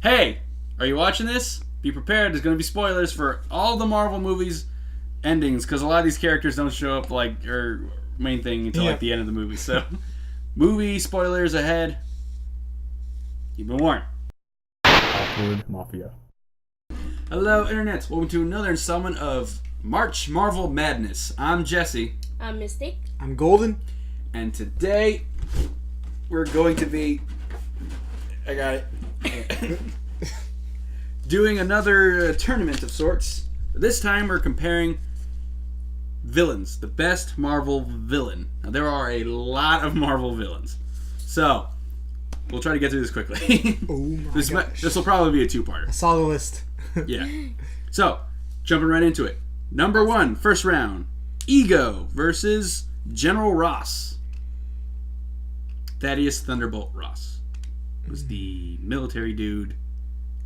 Hey, are you watching this? Be prepared. There's going to be spoilers for all the Marvel movies endings because a lot of these characters don't show up or main thing until the end of the movie. So, movie spoilers ahead. You've been warned. Awkward Mafia. Hello, internets. Welcome to another installment of March Marvel Madness. I'm Jesse. I'm Mystic. I'm Golden. And today, we're going to be... I got it. Doing another tournament of sorts. This time we're comparing villains. The best Marvel villain. Now, there are a lot of Marvel villains. So, we'll try to get through this quickly. Oh my gosh. This will probably be a two-parter. I saw the list. Yeah. So, jumping right into it. Number one, first round. Ego versus General Ross. Thaddeus Thunderbolt Ross was the military dude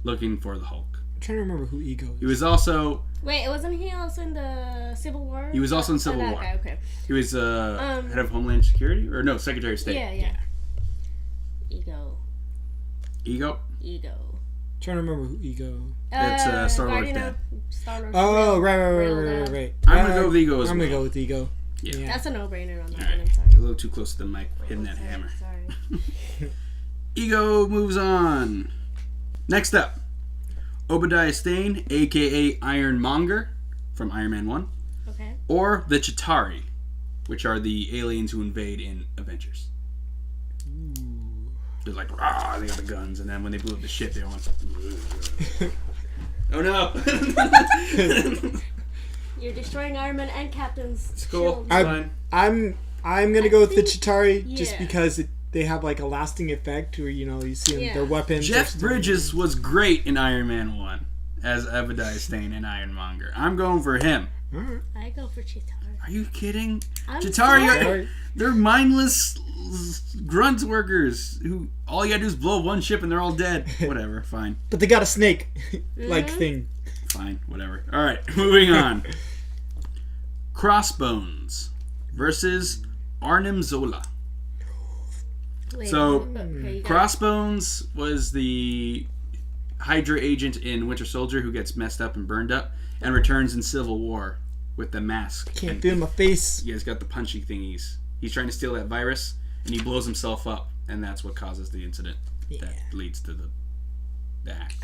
looking for the Hulk. I'm trying to remember who Ego is. He was also... Wait, wasn't he also in the Civil War? He was also in Civil War. Okay. He was head of Homeland Security? Or no, Secretary of State. Yeah. Ego. Trying to remember who Ego. It's Star-Lord's dad. Oh, right. I'm going to go with Ego as well. I'm going to go with Ego. Yeah. That's a no-brainer on that All right. one, I'm sorry. You're a little too close to the mic, hitting that hammer. Sorry. Ego moves on. Next up, Obadiah Stane, a.k.a. Iron Monger, from Iron Man 1. Okay. Or the Chitauri, which are the aliens who invade in Avengers. Ooh. They're like, rah, they got the guns, and then when they blew up the ship, they went, oh no! You're destroying Iron Man and Captain's It's cool. shield. It's fine. I'm going to go with the Chitauri just because they have like a lasting effect where, you see them, their weapons. Jeff Bridges was great in Iron Man 1 as Obadiah Stane and Ironmonger. I'm going for him. I go for Chitauri. Are you kidding? I'm Chitauri, they're mindless grunt workers who all you gotta do is blow one ship and they're all dead. Whatever, fine. But they got a snake like thing. Fine, whatever. Alright, moving on. Crossbones versus Arnim Zola. Crossbones was the Hydra agent in Winter Soldier who gets messed up and burned up and returns in Civil War with the mask. Can't feel my face. Yeah, he's got the punchy thingies. He's trying to steal that virus and he blows himself up, and that's what causes the incident that leads to the hack.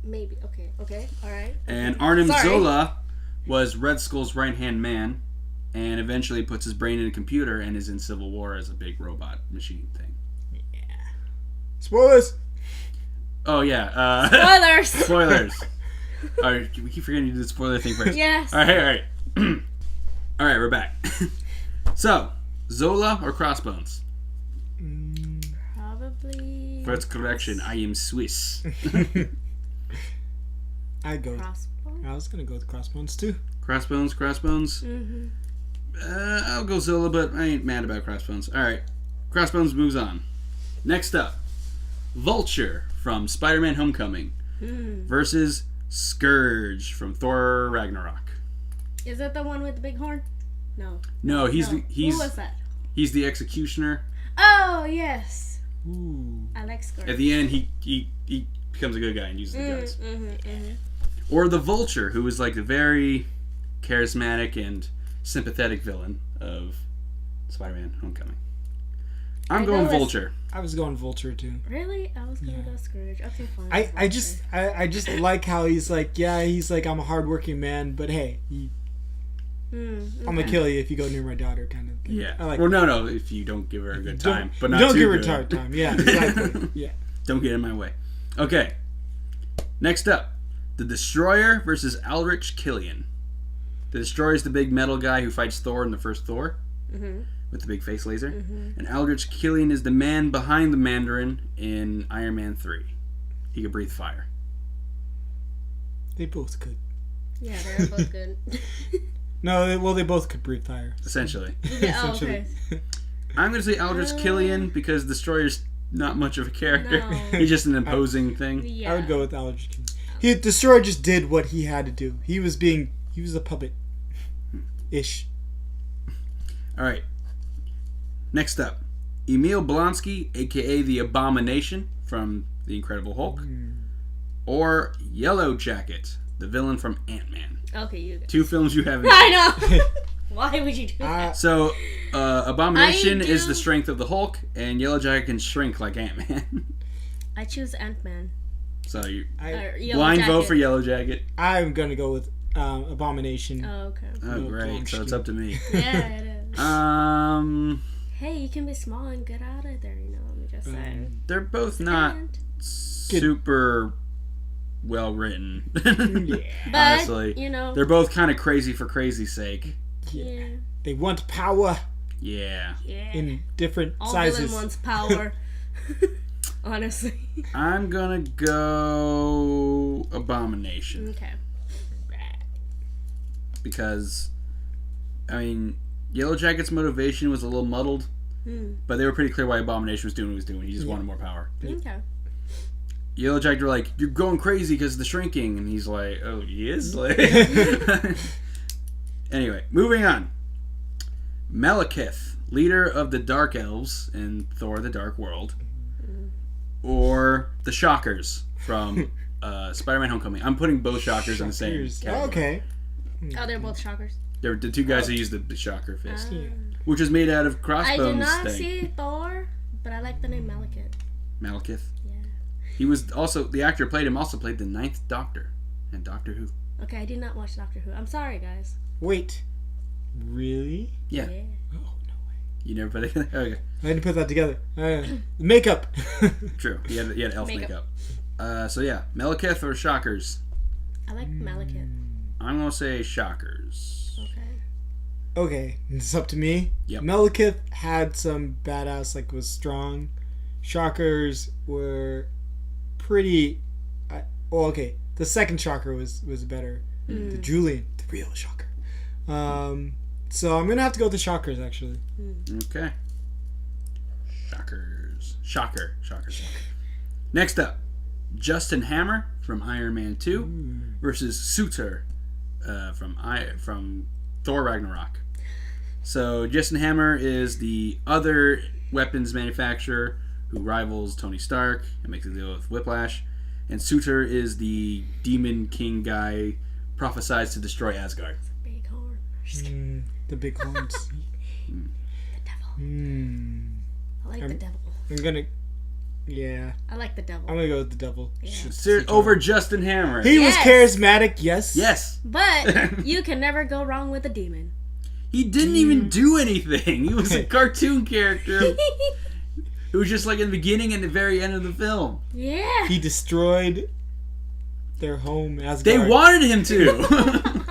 Maybe. Okay. All right. And Arnim Zola was Red Skull's right-hand man, and eventually puts his brain in a computer and is in Civil War as a big robot machine thing. Yeah. Spoilers! Oh, yeah. Spoilers! Spoilers. Alright, we keep forgetting to do the spoiler thing first. Yes. Alright. Alright, we're back. So, Zola or Crossbones? Probably... First correction, I am Swiss. I'd go. Crossbones? I was going to go with Crossbones too. Crossbones? Mm-hmm. I'll go Zola, but I ain't mad about Crossbones. Alright, Crossbones moves on. Next up, Vulture from Spider-Man Homecoming versus Scourge from Thor Ragnarok. Is that the one with the big horn? No, he's Who was that? He's the Executioner. Oh, yes. Ooh. I like Scourge. At the end, he becomes a good guy and uses the guns. Mm-hmm. Or the Vulture, who is like a very charismatic and sympathetic villain of Spider-Man Homecoming. I'm going Vulture. I was going Vulture too. Really? I was gonna go Scourge. Okay, fine. I just like how he's like, I'm a hardworking man, but hey, I'm gonna kill you if you go near my daughter, kind of thing. Yeah. I like no, if you don't give her a good time, but not don't too give her good. hard time. Yeah, exactly. Yeah. Don't get in my way. Okay. Next up, the Destroyer versus Aldrich Killian. The Destroyer is the big metal guy who fights Thor in the first Thor with the big face laser. And Aldrich Killian is the man behind the Mandarin in Iron Man 3. He could breathe fire. They both could. Yeah, they're both good. No, they both could breathe fire. Essentially. Yeah, okay. I'm going to say Aldrich Killian because Destroyer's not much of a character. No. He's just an imposing thing. Yeah. I would go with Aldrich Killian. Destroyer just did what he had to do. He was a puppet-ish. Alright. Next up, Emil Blonsky, a.k.a. the Abomination from the Incredible Hulk, or Yellowjacket, the villain from Ant-Man. Okay, you go. 2 films you haven't. I know. Why would you do that? So, Abomination is the strength of the Hulk, and Yellowjacket can shrink like Ant-Man. I choose Ant-Man. So you Yellow blind Jacket. vote for Yellowjacket. I'm gonna go with Abomination. Oh, okay. Oh, great. So it's up to me. Yeah, it is. Hey, you can be small and get out of there, you know. Let me just say. They're both not super well written. Yeah. But, honestly, you know. they're both kind of crazy for crazy's sake. Yeah. They want power Yeah. Yeah. in different All sizes. villain wants power. Honestly. I'm gonna go Abomination. Okay. Because, I mean, Yellowjacket's motivation was a little muddled, but they were pretty clear why Abomination was doing what he was doing. He just wanted more power. Okay. Yellowjacket were like, you're going crazy because of the shrinking. And he's like, oh, he is? Like... Anyway, moving on. Malekith, leader of the Dark Elves in Thor the Dark World. Or the Shockers from Spider-Man Homecoming. I'm putting both Shockers in the same category. Okay. Oh, they're both shockers. They're the 2 guys who use the Shocker fist. Yeah. Which is made out of I Crossbones did not thing. see Thor, but I like the name Malekith. Malekith. Yeah. He was also, the actor who played him also played the 9th Doctor in Doctor Who. Okay, I did not watch Doctor Who. I'm sorry, guys. Wait. Really? Yeah. Yeah. Oh, no way. You never put it? Okay. I had to put that together. Makeup. True. He had elf Makeup. makeup. So yeah, Malekith or Shockers? I like Malekith. I'm going to say Shockers. Okay. Okay, it's up to me. Yep. Malekith had some badass, like, was strong. Shockers were pretty... okay, the second Shocker was better. The Julian, the real Shocker. So I'm gonna have to go with the Shockers, actually. Okay. Shocker. Next up, Justin Hammer from Iron Man 2 versus Suitor from Thor Ragnarok. So Justin Hammer is the other weapons manufacturer who rivals Tony Stark and makes a deal with Whiplash. And Suitor is the demon king guy prophesied to destroy Asgard. Big horn. Just kidding. The big horns. The devil. I like the devil. I'm gonna... Yeah. I like the devil. I'm gonna go with the devil. Yeah. Over Justin Hammer. He was Yes. charismatic, yes. Yes. But you can never go wrong with a demon. He didn't even do anything. He was a cartoon character who was just like in the beginning and the very end of the film. Yeah. He destroyed their home, Asgard. They wanted him to.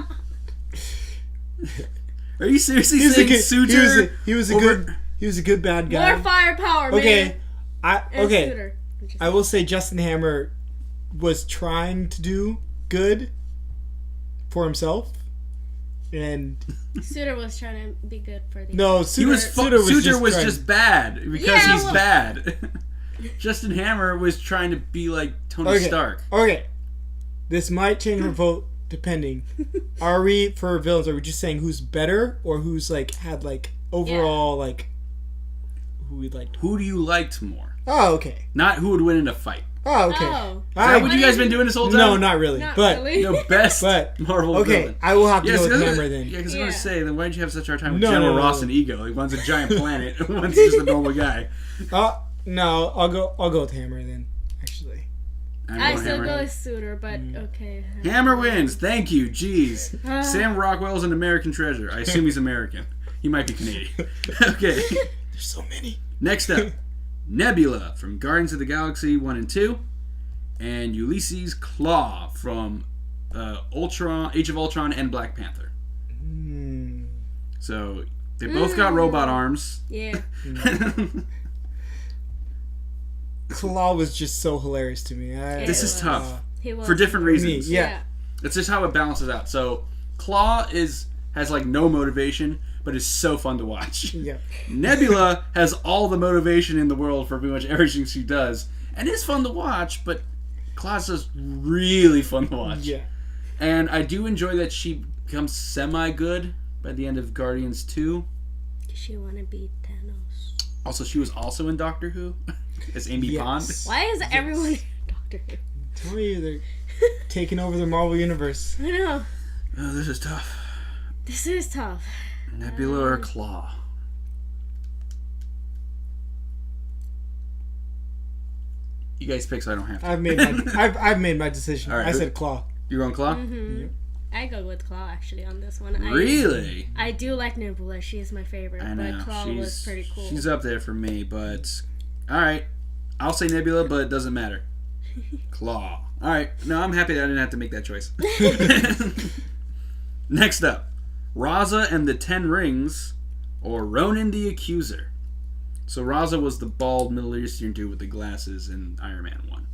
Are you seriously saying Suitor? He was a good bad guy. More firepower, Okay. man. And Okay. Suitor. I will say Justin Hammer was trying to do good for himself, and Suitor was trying to be good for the... no, Suitor was just bad because Yeah, he's well- bad. Justin Hammer was trying to be like Tony Stark. Okay, this might change my vote depending. Are we for villains? Are we just saying who's better or who's like had like overall like who we liked? Who do you liked more? Oh, okay. Not who would win in a fight. Oh, okay. Oh. All Is that right. what you guys been doing this whole time? No, not really. Not but really. No, best But- Marvel okay, villain. I will have to go with so- Hammer then. Yeah, because I Yeah. was going to say, then why did you have such a hard time with No, General no, no, Ross no. and Ego? Like, one's a giant planet, one's just a normal guy. No, I'll go with Hammer then. Actually, I'm I going still Hammer. go with Suitor, but okay. Hammer wins. Thank you. Jeez. Sam Rockwell's an American treasure. I assume he's American. He might be Canadian. Okay. there's so many. Next up, Nebula from Guardians of the Galaxy 1 and 2, and Ulysses Claw from Age of Ultron and Black Panther. So they both got robot arms. Yeah. Claw was just so hilarious to me. This is tough He was. for different reasons. Yeah. It's just how it balances out. So Claw has like no motivation, but is so fun to watch. Yeah. Nebula has all the motivation in the world for pretty much everything she does, and is fun to watch. But Claw's just really fun to watch. Yeah. And I do enjoy that she becomes semi-good by the end of Guardians 2. She want to beat Thanos. Also, she was also in Doctor Who. as Amy Pond. Why is everyone Doctor Who? Tell you they're taking over the Marvel universe. I know. Oh, this is tough. This is tough. Nebula or Claw? You guys pick so I don't have to. I've made my decision. Right, I said Claw. You're on Claw? Mm-hmm. Yep. I go with Claw actually on this one. Really? I do like Nebula. She is my favorite. I know. But Claw was pretty cool. She's up there for me, but alright. I'll say Nebula, but it doesn't matter. Claw. Alright. No, I'm happy that I didn't have to make that choice. Next up. Raza and the Ten Rings or Ronan the Accuser. So Raza was the bald Middle Eastern dude with the glasses in Iron Man 1.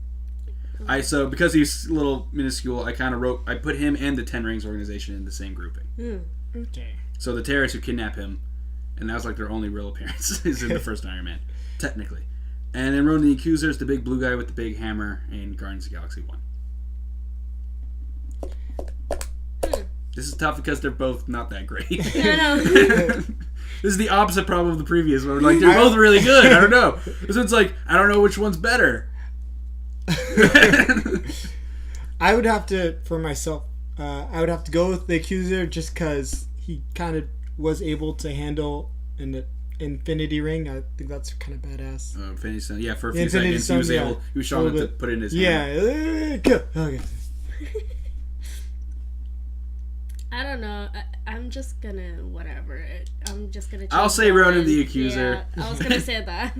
So because he's a little minuscule, I put him and the Ten Rings organization in the same grouping. Okay. So the terrorists who kidnap him, and that was like their only real appearance, is in the first Iron Man, technically. And then Ronan the Accuser is the big blue guy with the big hammer in Guardians of the Galaxy 1. This is tough because they're both not that great. I know. This is the opposite problem of the previous one. Like, they're both really good. I don't know. This one's like, I don't know which one's better. I would have to, for myself, I would have to go with the Accuser just because he kind of was able to handle an Infinity Ring. I think that's kind of badass. Infinity Stone. Yeah, for a few seconds he was strong enough to put it in his hand. Yeah. Okay. I don't know. I'm just gonna whatever. I'm just gonna. I'll say Ronan the Accuser. Yeah, I was gonna say that.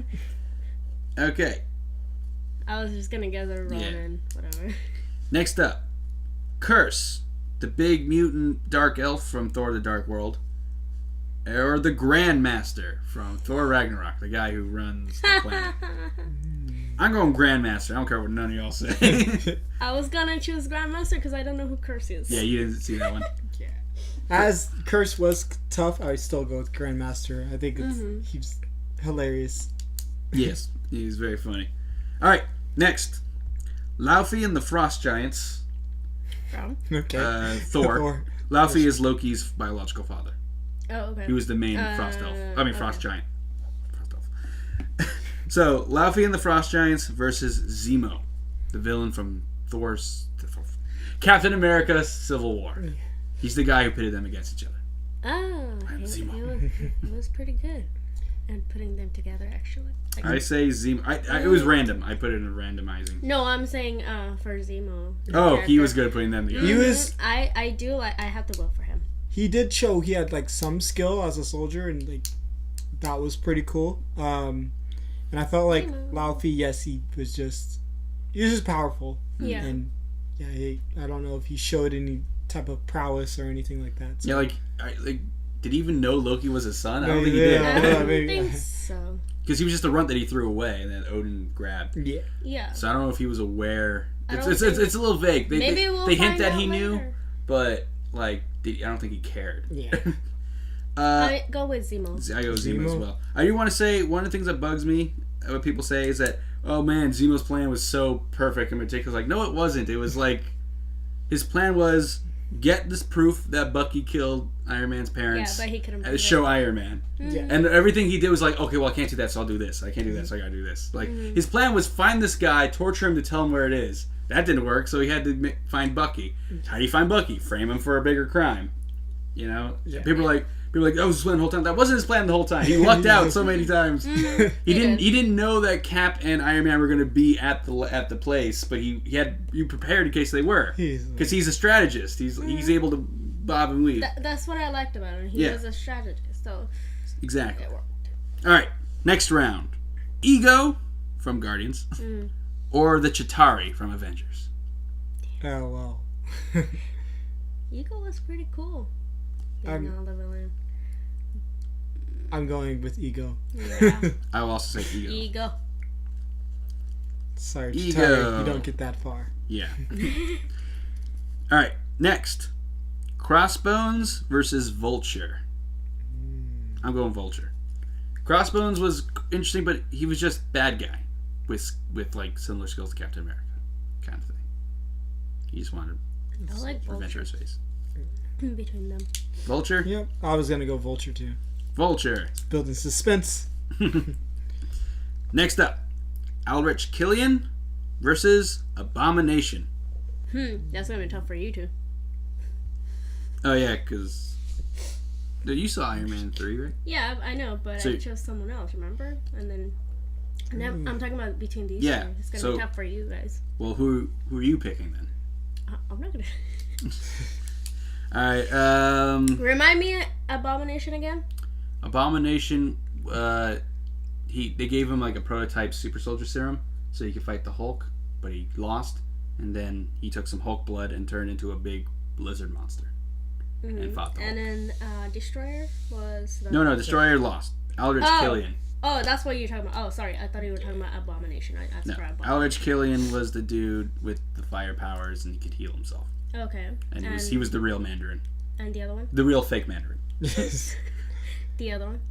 Okay. I was just gonna guess a Ronan. Yeah. Whatever. Next up, Curse, the big mutant dark elf from Thor: The Dark World, or the Grandmaster from Thor: Ragnarok, the guy who runs the planet. I'm going Grandmaster. I don't care what none of y'all say. I was gonna choose Grandmaster because I don't know who Curse is. Yeah, you didn't see that one. Yeah. As Curse was tough, I would still go with Grandmaster. I think he's hilarious. Yes, he's very funny. All right, next, Laufey and the Frost Giants. Okay. Thor. Laufey is Loki's biological father. Oh, okay. He was the main Frost elf. Frost Giant. Frost elf. So, Laufey and the Frost Giants versus Zemo, the villain from Captain America Civil War. He's the guy who pitted them against each other. Oh, he was pretty good at putting them together, actually. I say Zemo. It was random. I put it in a randomizing. No, I'm saying for Zemo. Oh, he was good at putting them together. He was. I do like. I have to vote for him. He did show he had like some skill as a soldier, and like that was pretty cool. And I felt like Laufey, yes, he was just powerful. Yeah. And yeah, I don't know if he showed any type of prowess or anything like that. So. Yeah, did he even know Loki was his son? I don't think he did. I don't think so. Because he was just a runt that he threw away, and then Odin grabbed. Yeah. Yeah. So I don't know if he was aware. It's a little vague. They hint that he knew, but I don't think he cared. Yeah. I go with Zemo. I go with Zemo as well. I do want to say one of the things that bugs me, what people say, is that, oh man, Zemo's plan was so perfect and meticulous. Like, no, it wasn't. It was like, his plan was get this proof that Bucky killed Iron Man's parents. Yeah, but he couldn't and show Iron Man. Yeah. And everything he did was like, okay, well, I can't do that, so I'll do this. I can't do that, so I gotta do this. Like, his plan was find this guy, torture him to tell him where it is. That didn't work, so he had to find Bucky. How do you find Bucky? Frame him for a bigger crime. You know? Yeah. People are like, that was his plan the whole time. That wasn't his plan the whole time. He lucked out so many times. He didn't know that Cap and Iron Man were going to be at the place, but he had you prepared in case they were. Because he's a strategist. He's able to bob and weave. That's what I liked about him. He was a strategist. So exactly. It worked. All right, next round. Ego from Guardians, or the Chitauri from Avengers. Oh well. Ego was pretty cool. I'm going with Ego. Yeah. I will also say Ego. Ego. Sorry, Ego. Chitauri, you don't get that far. Yeah. All right, next. Crossbones versus Vulture. I'm going Vulture. Crossbones was interesting, but he was just bad guy with like similar skills to Captain America, kind of thing. He just wanted to revenge for his face. Between them. Vulture? Yep, I was gonna go Vulture too. Vulture. It's building suspense. Next up, Aldrich Killian versus Abomination. That's gonna be tough for you two. Oh yeah, because you saw Iron Man 3, right? Yeah, I know, but So- I chose someone else, remember? And then I'm talking about between these Yeah, two. It's gonna so- be tough for you guys. Well, who are you picking then? I'm not gonna. All right. Remind me Abomination again? Abomination. They gave him like a prototype super soldier serum so he could fight the Hulk, but he lost, and then he took some Hulk blood and turned into a big lizard monster and fought the Hulk. And then Destroyer was the... No, Destroyer lost. Aldrich Killian. Oh, that's what you're talking about. Oh, sorry. I thought you were talking about Abomination. I asked No, for Abomination. Aldrich Killian was the dude with the fire powers and he could heal himself. Okay. And he was the real Mandarin. And the other one? The real fake Mandarin. The other one?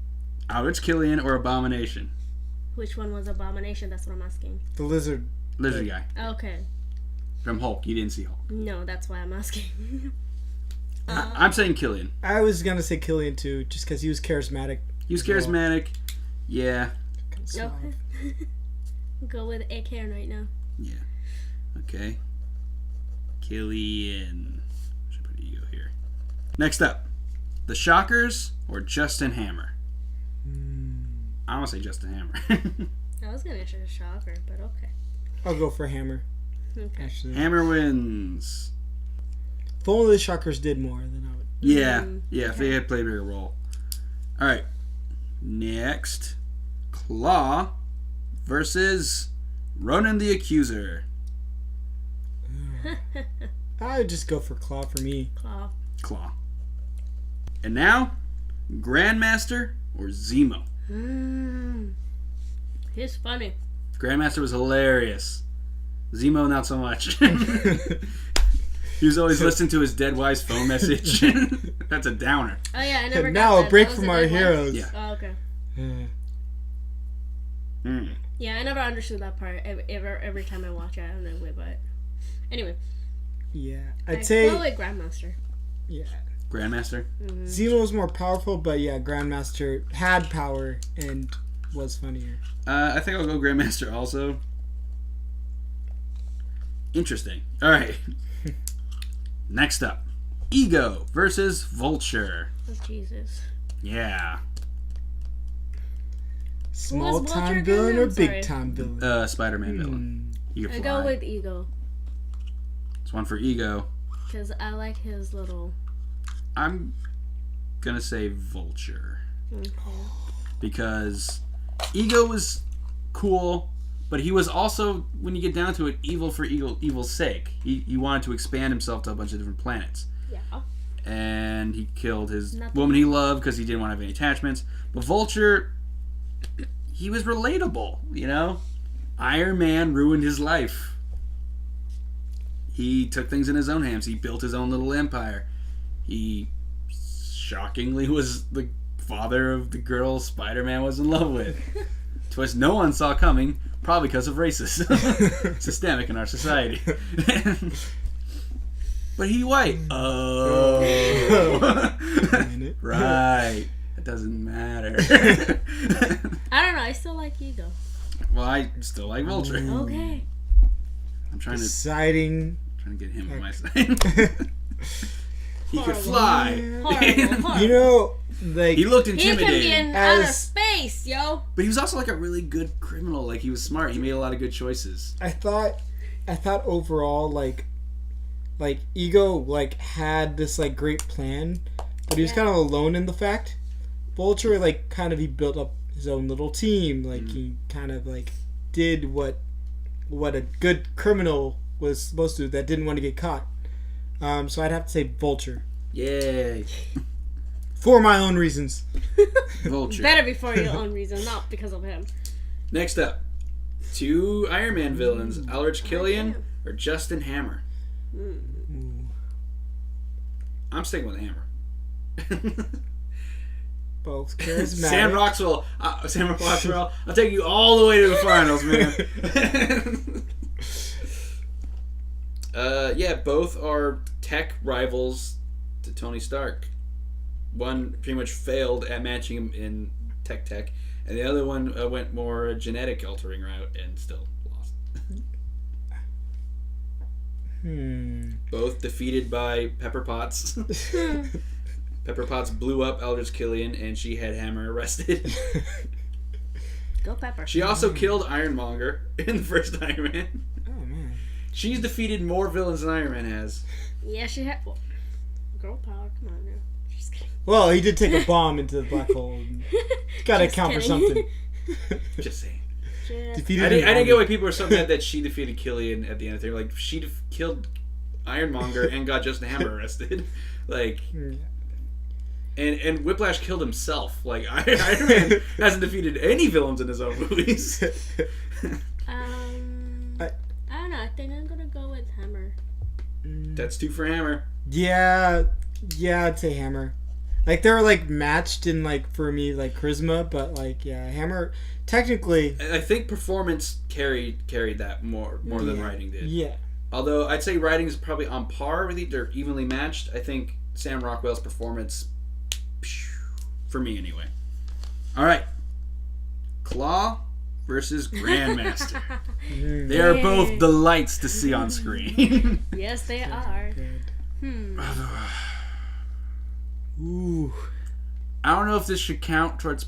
Aldrich Killian or Abomination? Which one was Abomination? That's what I'm asking. The lizard guy. Okay. From Hulk. You didn't see Hulk. No, that's why I'm asking. I'm saying Killian. I was gonna say Killian too, just because he was charismatic. He was charismatic. Yeah. Okay. Go with AK right now. Yeah. Okay. Killian. Should put ego here. Next up, the Shockers or Justin Hammer? I want to say Justin Hammer. I was gonna say Shocker, but okay. I'll go for Hammer. Okay. Actually, Hammer wins. if only the Shockers did more, then I would. Yeah. Yeah, if they had played a bigger role. All right. Next, Claw versus Ronan the Accuser. I would just go for Claw for me. Claw. And now, Grandmaster or Zemo? He's funny. Grandmaster was hilarious. Zemo, not so much. He was always listening to his dead wife's phone message. That's a downer. Oh yeah, I never got Now that. a break That was from a our good one. heroes. Yeah. Oh, okay. Yeah, I never understood that part. Every time I watch it, I don't know why, but anyway. Yeah, I'd I'd say go with Grandmaster. yeah. Grandmaster? Zemo was more powerful, but yeah, Grandmaster had power and was funnier. I think I'll go Grandmaster also. Interesting. All right. Next up, Ego versus Vulture. Oh Jesus. Yeah. Small Vulture time again? villain or I'm sorry. big time villain? Spider-Man villain. You can I fly. go with Ego It's one for Ego. because I like his little. I'm gonna say Vulture because Ego was cool, but he was also, when you get down to it, evil for evil's sake. He wanted to expand himself to a bunch of different planets. Yeah. And he killed his woman he loved because he didn't want to have any attachments. But Vulture, he was relatable, you know? Iron Man ruined his life. He took things in his own hands. He built his own little empire. He shockingly was the father of the girl Spider-Man was in love with. Twist no one saw coming, probably because of racism. Systemic in our society. But he white. Oh. Right. It doesn't matter. I don't know. I still like Ego. Well, I still like Vulture. Okay. I'm trying Exciting. to get him on my side. He could fly. Horrible. You know, like He looked He can be intimidating. in outer As- space, yo. But he was also like a really good criminal. Like, he was smart. He made a lot of good choices. I thought overall like Ego like had this like great plan, but he was kind of alone in the fact. Vulture like kind of he built up his own little team. Like he kind of like did what a good criminal was supposed to do that didn't want to get caught. So I'd have to say Vulture Yay. for my own reasons. Vulture. Better be for your own reason, not because of him. Next up, two Iron Man villains, Aldrich Killian or Justin Hammer. I'm sticking with Hammer. Both charismatic. Sam Rockwell, I'll take you all the way to the finals, man. Yeah, both are tech rivals to Tony Stark. One pretty much failed at matching him in tech, And the other one went more genetic altering route and still lost. Both defeated by Pepper Potts. Pepper Potts blew up Eldritch Killian, and she had Hammer arrested. Go Pepper. She also killed Ironmonger in the first Iron Man. Oh, man. She's defeated more villains than Iron Man has. Yeah, she had... Well, girl power, come on now. Just kidding. Well, he did take a bomb into the black hole. Gotta Just count for kidding. something. Just saying. Defeated I didn't get why people were so mad that she defeated Killian at the end of the thing. Like, she killed Ironmonger and got Justin Hammer arrested. Like... And Whiplash killed himself. Like, Iron Man hasn't defeated any villains in his own movies. I don't know. I think I'm gonna go with Hammer. That's 2 for Hammer. Yeah, I'd say Hammer. Like, they were, like, matched in, like, for me, like, charisma, but, like, yeah, Hammer, technically... I think performance carried that more than writing did. Yeah. Although, I'd say writing is probably on par with each. They're evenly matched. I think Sam Rockwell's performance... For me, anyway. All right. Claw versus Grandmaster. They are both delights to see on screen. Yes, they are. Ooh. I don't know if this should count towards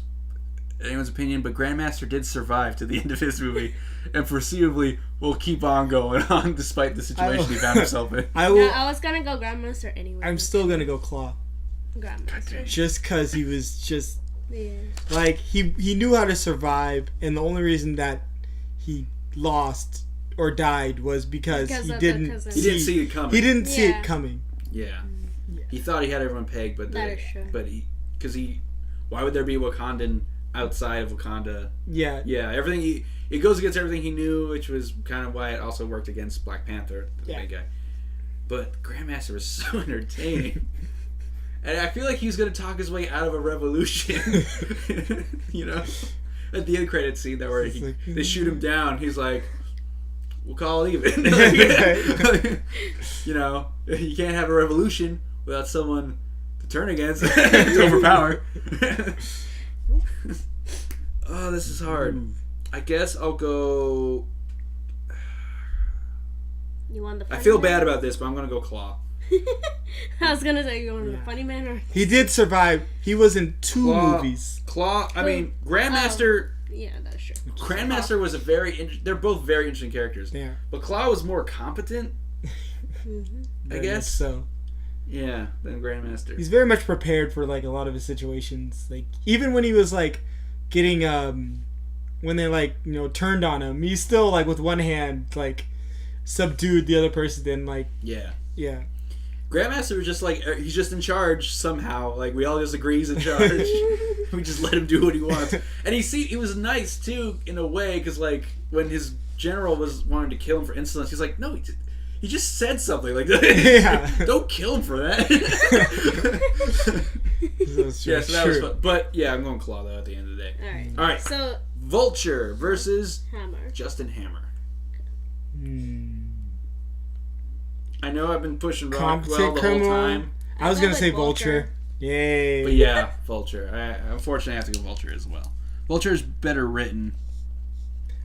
anyone's opinion, but Grandmaster did survive to the end of his movie, and foreseeably will keep on going on despite the situation he found himself in. I was gonna go Grandmaster anyway. I'm still gonna go Claw. Grandmaster. Just because he was just... Like, he knew how to survive, and the only reason that he lost or died was because he didn't see it coming. He didn't see it coming. Yeah. He thought he had everyone pegged, but why would there be Wakandan outside of Wakanda? Yeah. Yeah, everything it goes against everything he knew, which was kind of why it also worked against Black Panther, the big guy. But Grandmaster was so entertaining. And I feel like he was going to talk his way out of a revolution. You know? At the end credit scene that where they shoot him down, he's like, we'll call it even. You know, you can't have a revolution without someone to turn against to overpower. Oh, this is hard. I guess I'll go... You want the funny I feel man? bad about this, but I'm going to go Claw. I was gonna say you want the funny man or... He did survive. He was in 2 movies. Claw, I mean, Grandmaster... yeah, that's true. Grandmaster was a very... They're both very interesting characters. Yeah. But Claw was more competent, I guess. So. Yeah, than Grandmaster. He's very much prepared for, like, a lot of his situations. Like, even when he was, like, getting, when they, like, you know, turned on him, he's still, like, with one hand, like, subdued the other person and, like... Yeah. Yeah. Grandmaster was just like, he's just in charge somehow. Like, we all just agree he's in charge. We just let him do what he wants. And he was nice, too, in a way, because, like, when his general was wanting to kill him for insolence, he's like, no, he just said something. Like, don't kill him for that. Yeah, so that was fun. But, yeah, I'm going Claw, though, at the end of the day. All right. So, Vulture versus Hammer. Justin Hammer. I know I've been pushing Rockwell the whole time. I was going to say Vulture. Yay. But yeah, Vulture. I unfortunately have to go Vulture as well. Vulture is better written.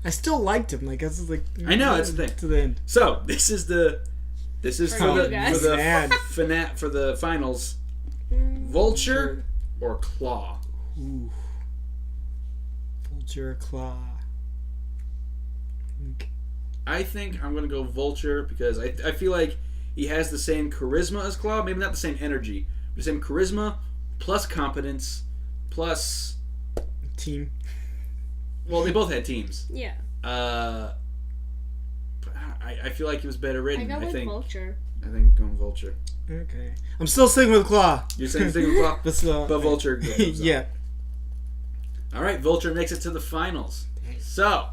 I still liked him. Like, that's like... I know, that's the thing. To the end. So, this is for the finals. Vulture or Claw? Ooh. Vulture or Claw? I think I'm going to go Vulture because I feel like he has the same charisma as Claw. Maybe not the same energy. But the same charisma plus competence plus... Team. Well, they both had teams. Yeah. But I feel like he was better written. I think Vulture. I think going Vulture. Okay. I'm still sticking with Claw. You're sticking with Claw? But Vulture goes yeah. All right, Vulture makes it to the finals. So...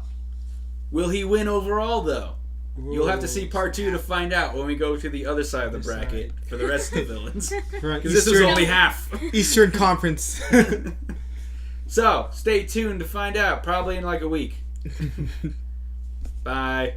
will he win overall, though? You'll have to see part 2 to find out when we go to the other side of the bracket for the rest of the villains. Because this is only half. Eastern Conference. So, stay tuned to find out. Probably in like a week. Bye.